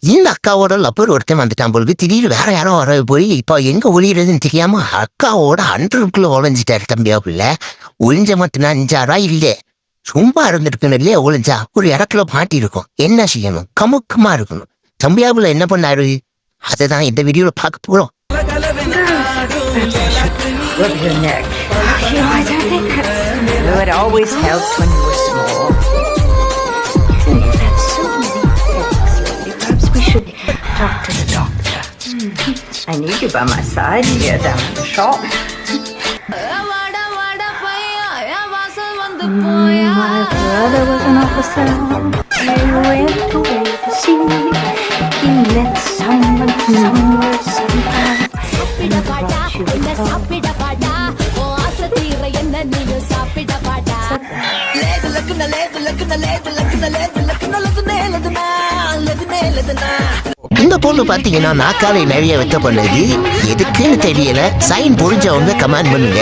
இந்த அக்காவோட லப்பர் ஒருத்தன் வந்துட்டான் பொழுது திடீர்னு வேற யாரும் வர போய் இப்போ எங்க ஒளியறதுன்னு தெரியாம அக்காவோட அண்டருக்குள்ள ஒளிஞ்சிட்டாரு தம்பியா பிள்ளை. ஒளிஞ்ச மட்டும் 5,000 இல்லையே, சும்மா இருந்திருக்கணும் இல்லையா, ஒளிஞ்சா ஒரு இடத்துல மாட்டி இருக்கும். என்ன செய்யணும், கமுக்கமா இருக்கணும். தம்பியாபுல என்ன பண்ணாரு, அதைதான் இந்த வீடியோல பார்க்க போறோம். It always helped when you were small. Perhaps we should talk to the doctor. I need you by my side here down in the shop. My brother was an officer. He went away to sea. He met someone somewhere sometime. And brought you இந்த பொண்ணு பாத்தீங்கன்னா நாக்காலை நிறைய வைக்க பண்ணுது, எதுக்குன்னு தெரியல. Sign புரிஞ்சவங்க comment பண்ணுங்க.